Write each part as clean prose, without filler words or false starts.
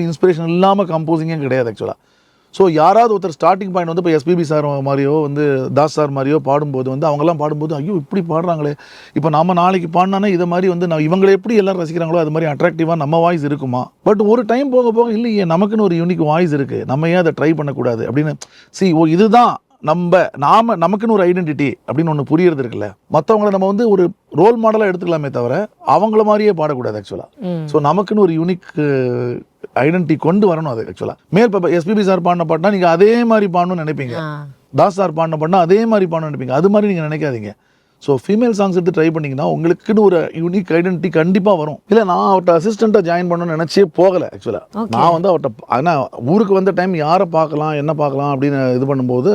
Inspiration இல்லாமல் கம்போசிங்கே கிடையாது ஆக்சுவலாக. ஸோ யாராவது ஒருத்தர் ஸ்டார்டிங் பாயிண்ட் வந்து இப்போ எஸ்பிபி சார் மாதிரியோ வந்து தாஸ் சார் மாதிரியோ பாடும்போது வந்து அவங்கெல்லாம் பாடும்போது ஐயோ இப்படி பாடுறாங்களே, இப்போ நம்ம நாளைக்கு பாடினானே இதை மாதிரி வந்து நான் இவங்களை எப்படி எல்லாரும் ரசிக்கிறாங்களோ அது மாதிரி அட்ராக்டிவாக நம்ம வாய்ஸ் இருக்குமா? பட் ஒரு டைம் போக போக இல்லையே நமக்குன்னு ஒரு யூனிக் வாய்ஸ் இருக்குது, நம்ம ஏன் அதை ட்ரை பண்ணக்கூடாது அப்படின்னு இதுதான் நமக்குன்னு ஒரு ஐடென்டிட்டி அப்படின்னு ஒன்று புரியறது இருக்குல்ல. மற்றவங்களை நம்ம வந்து ஒரு ரோல் மாடலாக எடுத்துக்கலாமே தவிர அவங்கள மாதிரியே பாடக்கூடாது ஆக்சுவலாக. ஸோ நமக்குன்னு ஒரு யூனிக் ஐடென்டிட்டி கொண்டு வரணும். அது ஆக்சுவலாக இப்போ எஸ்பிபி சார் பாடின பாட்டினா நீங்கள் அதே மாதிரி பாடணும்னு நினைப்பீங்க, தாஸ் சார் பாடின பாட்டினா அதே மாதிரி பாடணும்னு நினைப்பீங்க. அது மாதிரி நீங்கள் நினைக்காதீங்க. ஸோ ஃபீமேல் சாங்ஸ் எடுத்து ட்ரை பண்ணிங்கன்னா உங்களுக்குன்னு ஒரு யூனிக் ஐடென்டிட்டி கண்டிப்பாக வரும். இல்லை நான் அவர்கிட்ட அசிஸ்டண்ட்டாக ஜாயின் பண்ணணும்னு நினச்சே போகலை ஆக்சுவலாக. நான் வந்து அவர்கிட்ட ஆனால் ஊருக்கு வந்த டைம் யாரை பார்க்கலாம் என்ன பார்க்கலாம் அப்படின்னு இது பண்ணும்போது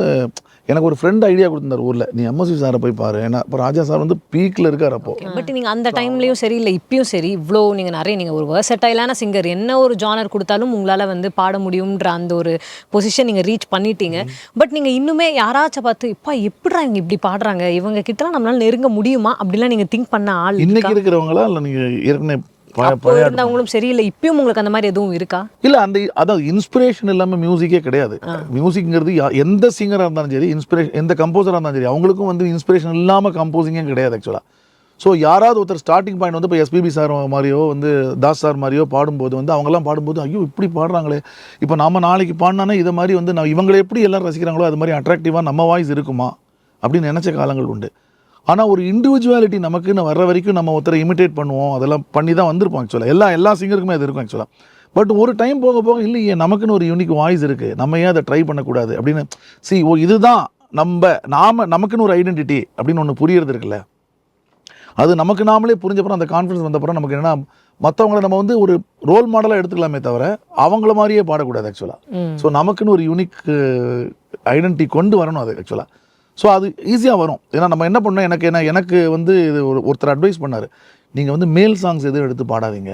எனக்கு ஒரு ஃப்ரெண்ட் ஐடியா கொடுத்தார் ஊரில், நீ எம்எஸ்வி சாரை போய் பாரு. ஏன்னா இப்போ ராஜா சார் வந்து பீக்கில் இருக்கார் அப்போ. பட் நீங்கள் அந்த டைம்லேயும் சரி இல்லை இப்பயும் சரி இவ்வளோ நீங்கள் ஒரு வெர்சடைலான சிங்கர், என்ன ஒரு ஜானர் கொடுத்தாலும் உங்களால் வந்து பாட முடியுன்ற அந்த ஒரு பொசிஷன் நீங்கள் ரீச் பண்ணிட்டீங்க. பட் நீங்கள் இன்னுமே யாராச்சும் பார்த்து இப்போ எப்படிடா இவங்க இப்படி பாடுறாங்க, இவங்க கிட்டலாம் நம்மளால நெருங்க முடியுமா அப்படிலாம் நீங்கள் திங்க் பண்ண ஆள் இன்னைக்கு இருக்கிறவங்களா இல்லை நீங்கள் ஏற்கனவே இருந்தவங்களும் சரி இல்லை இப்பயும் உங்களுக்கு அந்த மாதிரி எதுவும் இருக்கா? இல்லை அதாவது இன்ஸ்பிரேஷன் இல்லாமல் மியூசிக்கே கிடையாது. மியூசிக்ங்கிறது எந்த சிங்கராக இருந்தாலும் சரி, எந்த கம்போசராக இருந்தாலும் சரி, அவங்களுக்கும் வந்து இன்ஸ்பிரேஷன் இல்லாமல் கம்போசிங்கே கிடையாது ஆக்சுவலாக. ஸோ யாராவது ஒருத்தர் ஸ்டார்டிங் பாயிண்ட் வந்து இப்போ எஸ்பிபி சார் மாதிரியோ வந்து தாஸ் சார் மாதிரியோ பாடும்போது வந்து அவங்கெல்லாம் பாடும்போது ஐயோ இப்படி பாடுறாங்களே, இப்போ நம்ம நாளைக்கு பாடினானே இதை மாதிரி வந்து நான் இவங்களை எப்படி எல்லாரும் ரசிக்கிறாங்களோ அது மாதிரி அட்ராக்டிவாக நம்ம வாய்ஸ் இருக்குமா அப்படின்னு நினச்ச காலங்கள் உண்டு. ஆனால் ஒரு இண்டிவிஜுவாலிட்டி நமக்குன்னு வர்ற வரைக்கும் நம்ம ஒருத்தரை இமிட்டேட் பண்ணுவோம், அதெல்லாம் பண்ணி தான் வந்திருப்போம் ஆக்சுவலாக. எல்லா சிங்கருக்குமே அது இருக்கும் ஆக்சுவலாக. பட் ஒரு டைம் போக போக இல்லையே நமக்குன்னு ஒரு யூனிக் வாய்ஸ் இருக்குது, நம்ம ஏன் அதை ட்ரை பண்ணக்கூடாது அப்படின்னு இதுதான் நமக்குன்னு ஒரு ஐடென்டிட்டி அப்படின்னு ஒன்று புரியறது இருக்குல்ல. அது நமக்கு நாமளே புரிஞ்சப்பறம் அந்த கான்ஃபிடன்ஸ் வந்தப்பறம் நமக்கு என்னென்னா மற்றவங்களை நம்ம வந்து ஒரு ரோல் மாடலாக எடுத்துக்கலாமே தவிர அவங்கள மாதிரியே பாடக்கூடாது ஆக்சுவலாக. ஸோ நமக்குன்னு ஒரு யூனிக் ஐடென்டிட்டி கொண்டு வரணும் அது ஆக்சுவலாக. ஸோ அது ஈஸியாக வரும். ஏன்னா நம்ம என்ன பண்ணோம், எனக்கு வந்து இது ஒருத்தர் அட்வைஸ் பண்ணார், நீங்கள் வந்து மேல் சாங்ஸ் எதுவும் எடுத்து பாடாதீங்க,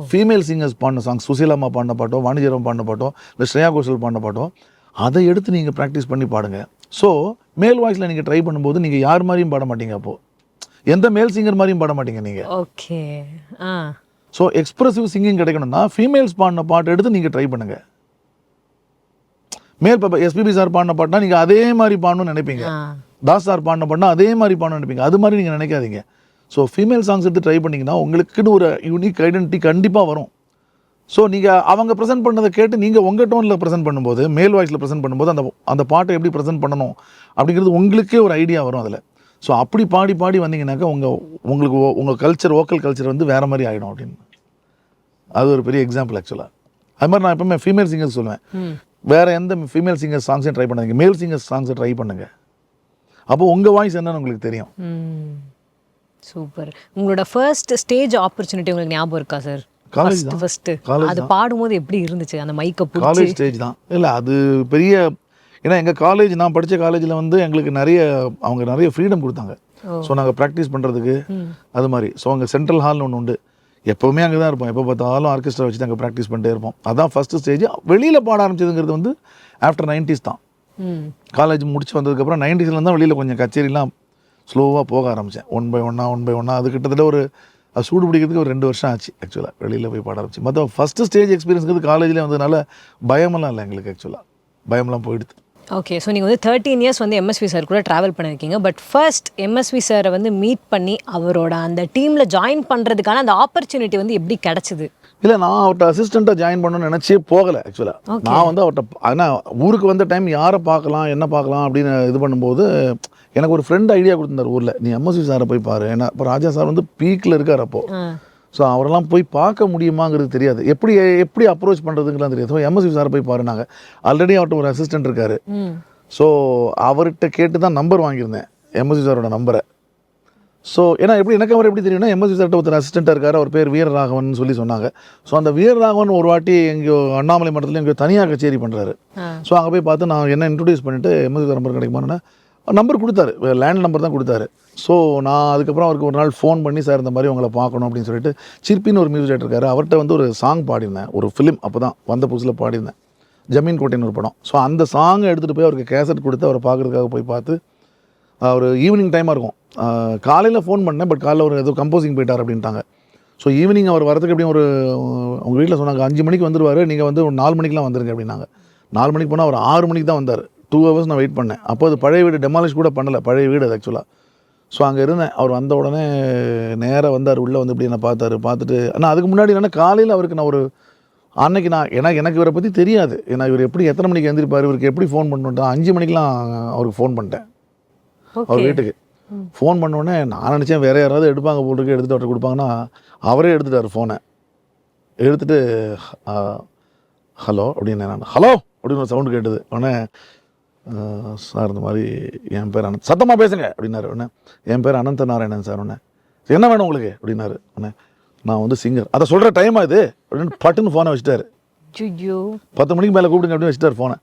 ஃபீமேல் சிங்கர்ஸ் பாடின சாங்ஸ், சுசீலாமா பாடின பாட்டோ, வாணிஜரம் பாடின பாட்டோ, இல்லை ஸ்ரேயா கோஷல் பாடின பாட்டோ, அதை எடுத்து நீங்கள் ப்ராக்டிஸ் பண்ணி பாடுங்க. ஸோ மேல் வாய்ஸில் நீங்கள் ட்ரை பண்ணும்போது நீங்கள் யார் மாதிரியும் பாட மாட்டீங்க, அப்போது எந்த மேல் சிங்கர் மாதிரியும் பாட மாட்டீங்க நீங்கள். ஓகே. ஸோ எக்ஸ்பிரசிவ் சிங்கிங் கிடைக்கணும்னா ஃபீமேல்ஸ் பாடின பாட்டு எடுத்து நீங்கள் ட்ரை பண்ணுங்கள். மேல் இப்போ எஸ்பிபி சார் பாடின பாட்டினா நீங்கள் அதே மாதிரி பாடணும்னு நினைப்பீங்க, தாஸ் சார் பாடின பாட்டினா அதே மாதிரி பாடணும்னு நினைப்பீங்க. அது மாதிரி நீங்கள் நினைக்காதீங்க. ஸோ ஃபீமேல் சாங்ஸ் எடுத்து ட்ரை பண்ணிங்கன்னா உங்களுக்குன்னு ஒரு யூனிக் ஐடென்டிட்டி கண்டிப்பாக வரும். ஸோ நீங்கள் அவங்க ப்ரெசென்ட் பண்ணதை கேட்டு நீங்கள் உங்கள் டோனில் ப்ரெசென்ட் பண்ணும்போது, மேல் வாய்ஸில் ப்ரெசென்ட் பண்ணும்போது அந்த பாட்டை எப்படி ப்ரெசென்ட் பண்ணணும் அப்படிங்கிறது உங்களுக்கே ஒரு ஐடியா வரும் அதில். ஸோ அப்படி பாடி வந்தீங்கன்னாக்கா உங்களுக்கு உங்கள் வோக்கல் கல்ச்சர் வந்து வேறு மாதிரி ஆகிடும் அப்படின்னு. அது ஒரு பெரிய எக்ஸாம்பிள் ஆக்சுவலாக. அது மாதிரி நான் எப்பவுமே ஃபீமேல் சிங்கர்ஸ் சொல்லுவேன், வேறு எந்த ஃபீமேல் சிங்கர் சாங்ஸையும் ட்ரை பண்ணாதீங்க, மேல் சிங்கர் சாங்ஸை ட்ரை பண்ணுங்கள். அப்போ உங்கள் வாய்ஸ் என்னன்னு உங்களுக்கு தெரியும். சூப்பர். உங்களோட ஃபர்ஸ்ட் ஸ்டேஜ் ஆப்பர்ச்சுனிட்டி உங்களுக்கு ஞாபகம் இருக்கா சார்? காலேஜ் தான். ஃபர்ஸ்ட் அது பாடும்போது எப்படி இருந்துச்சு அந்த மைக்கை பிடிச்சி? காலேஜ் ஸ்டேஜ் தான். இல்லை அது பெரிய, ஏன்னா எங்கள் காலேஜ், நான் படித்த காலேஜில் வந்து எங்களுக்கு அவங்க நிறைய ஃப்ரீடம் கொடுத்தாங்க. ஸோ நாங்கள் ப்ராக்டிஸ் பண்ணுறதுக்கு அது மாதிரி. ஸோ அங்கே சென்ட்ரல் ஹால்னு ஒன்று உண்டு, எப்போவுமே அங்கே தான் இருப்போம், எப்போ பார்த்தாலும் ஆர்கெஸ்ட்ரா வச்சு அங்கே ப்ராக்டிஸ் பண்ணிட்டே இருப்போம். அதான் ஃபஸ்ட்டு ஸ்டேஜ். வெளியில் பாட ஆரம்பிச்சதுங்கிறது வந்து ஆஃப்டர் 90s தான். காலேஜ் முடிச்சு வந்ததுக்கப்புறம் 90s தான் வெளியில் கொஞ்சம் கச்சேரிலாம் ஸ்லோவாக போக ஆரம்பித்தேன், ஒன் பை ஒன்னா. அது கிட்டத்தட்ட ஒரு சூடு பிடிக்கிறதுக்கு ஒரு 2 வருஷம் ஆச்சு ஆக்சுவலாக வெளியில் போய் பாட ஆரம்பிச்சு. மற்ற ஃபஸ்ட்டு ஸ்டேஜ் எக்ஸ்பீரியன்ஸ்ங்கிறது காலேஜில் வந்ததுனால பயமெல்லாம் இல்லை எங்களுக்கு ஆக்சுவலாக, பயமெல்லாம் போயிடுது. ஓகே. ஸோ நீங்கள் வந்து 13 இயர்ஸ் வந்து எம்எஸ்வி சார் கூட ட்ராவல் பண்ணியிருக்கீங்க. பட் ஃபர்ஸ்ட் எம்எஸ்வி சாரை வந்து மீட் பண்ணி அவரோட அந்த டீமில் ஜாயின் பண்ணுறதுக்கான அந்த ஆப்பர்ச்சுனிட்டி வந்து எப்படி கிடச்சிது? இல்லை நான் அவர்கிட்ட அசிஸ்டண்ட்டாக ஜாயின் பண்ணணும்னு நினச்சே போகலை ஆக்சுவலாக. நான் வந்து அவர்கிட்ட ஆனால் ஊருக்கு வந்த டைம் யாரை பார்க்கலாம் என்ன பார்க்கலாம் அப்படின்னு இது பண்ணும்போது எனக்கு ஒரு ஃப்ரெண்ட் ஐடியா கொடுத்தார் ஊரில், நீ எம்எஸ்வி சாரை போய் பாரு. ஏன்னா இப்போ ராஜா சார் வந்து பீக்கில் இருக்கார் அப்போது. ஸோ அவரெல்லாம் போய் பார்க்க முடியுமாங்கிறது தெரியாது, எப்படி அப்ரோச் பண்ணுறதுங்கலாம் தெரியாது. ஸோ எம்எஸ்வி சாரை போய் பாரு. நாங்கள் ஆல்ரெடி அவர்கிட்ட ஒரு அசிஸ்டண்ட் இருக்கார். ஸோ அவர்கிட்ட கேட்டு தான் நம்பர் வாங்கியிருந்தேன், எம்எஸ்வி சாரோட நம்பரை. ஸோ ஏன்னா எனக்கு அவர் எப்படி தெரியும்னா, எம்எஸ்வி சார்ட்ட ஒருத்தர் அசிஸ்டண்ட்டாக இருக்கார், அவர் பேர் வீரராகவன் சொல்லி சொன்னாங்க. ஸோ அந்த வீரராகவன் ஒரு வாட்டி எங்கேயோ அண்ணாமலை மட்டத்தில் எங்கேயோ தனியாக கச்சேரி பண்ணுறாரு. ஸோ அங்கே போய் பார்த்து நான் என்ன இன்ட்ரடியூஸ் பண்ணிவிட்டு எம்எஸ்வி சார் நம்பர் கிடைக்குமான்னு நம்பர் கொடுத்தாரு, லேண்ட் நம்பர் தான் கொடுத்தாரு. ஸோ நான் அதுக்கப்புறம் அவருக்கு ஒரு நாள் ஃபோன் பண்ணி, சார் இந்த மாதிரி உங்களை பார்க்கணும் அப்படின்னு சொல்லிட்டு, சிற்பின்னு ஒரு மியூசிக் டைரக்டர் இருக்கார், அவர்கிட்ட வந்து ஒரு சாங் பாடியிருந்தேன், ஒரு ஃபிலிம் அப்போ தான் வந்த புதுசில் பாடியிருந்தேன், ஜமீன் கோட்டைன்னு ஒரு படம். ஸோ அந்த சாங்கை எடுத்துகிட்டு போய் அவருக்கு கேசட் கொடுத்து அவரை பார்க்குறதுக்காக போய் பார்த்து, ஒரு ஈவினிங் டைமாக இருக்கும், காலையில் ஃபோன் பண்ணேன், பட் காலையில் ஒரு ஏதோ கம்போசிங் போயிட்டார் அப்படின்ட்டாங்க. ஸோ ஈவினிங் அவர் வரதுக்கு எப்படியும் ஒரு அவங்க வீட்டில் சொன்னாங்க 5 மணிக்கு வந்துடுவார், நீங்கள் வந்து ஒரு 4 மணிக்கெலாம் வந்துருங்க அப்படின்னாங்க. 4 மணிக்கு போனால் அவர் 6 மணிக்கு தான் வந்தார். 2 ஹவர்ஸ் நான் வெயிட் பண்ணேன். அப்போ அது பழைய வீடு, டெமாலிஷ் கூட பண்ணலை, பழைய வீடு அது ஆக்சுவலாக. ஸோ அங்கே இருந்தேன். அவர் வந்த உடனே நேராக வந்தார், உள்ளே வந்து இப்படி என்னை பார்த்துட்டு, ஆனால் அதுக்கு முன்னாடி என்னென்னா காலையில் அவருக்கு நான் ஒரு அன்னைக்கு எனக்கு இவரை பற்றி தெரியாது. ஏன்னா இவர் எத்தனை மணிக்கு எழுந்திருப்பார், இவருக்கு எப்படி ஃபோன் பண்ணிட்டேன். 5 மணிக்கெலாம் அவருக்கு ஃபோன் பண்ணிட்டேன் அவர் வீட்டுக்கு. ஃபோன் பண்ணோடனே நான் நினச்சேன் வேறு யாராவது எடுப்பாங்க போல் இருக்கு, எடுத்துகிட்டு அவர்கிட்ட கொடுப்பாங்கன்னா அவரே எடுத்துட்டார் ஃபோனை. எடுத்துகிட்டு ஹலோ அப்படின்னு நான் ஹலோ அப்படின்னு ஒரு சவுண்டு கேட்டது. உடனே சார் இந்த மாதிரி என் பேர் அனந்த், சத்தமாக பேசுங்க அப்படின்னாரு. உடனே என் பேர் அனந்த நாராயணன் சார். உடனே என்ன வேணும் உங்களுக்கு அப்படின்னாரு. உடனே நான் வந்து சிங்கர், அதை சொல்கிற டைமா இது அப்படின்னு பட்டுன்னு ஃபோனை வச்சுட்டாரு. 10 மணிக்கு மேலே கூப்பிடுங்க அப்படின்னு வச்சுட்டார் ஃபோனை.